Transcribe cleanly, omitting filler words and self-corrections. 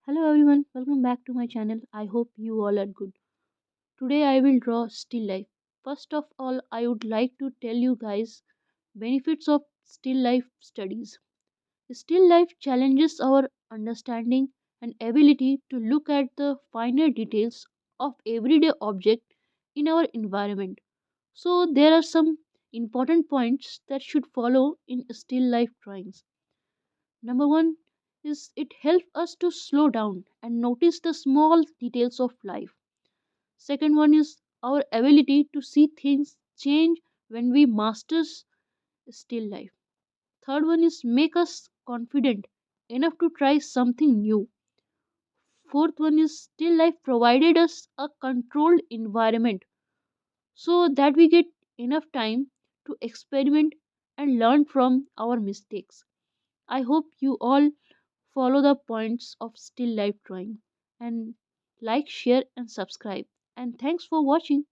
Hello everyone, welcome back to my channel. I hope you all are good. Today I will draw still life. First of all, I would like to tell you guys benefits of still life studies. Still life challenges our understanding and ability to look at the finer details of everyday object in our environment. So there are some important points that should follow in still life drawings. Number one is it helps us to slow down and notice the small details of life. Second one is our ability to see things change when we masters still life. Third one is make us confident enough to try something new. Fourth one is still life provided us a controlled environment so that we get enough time to experiment and learn from our mistakes. I hope you all follow the points of still life drawing and like, share, and subscribe. And thanks for watching.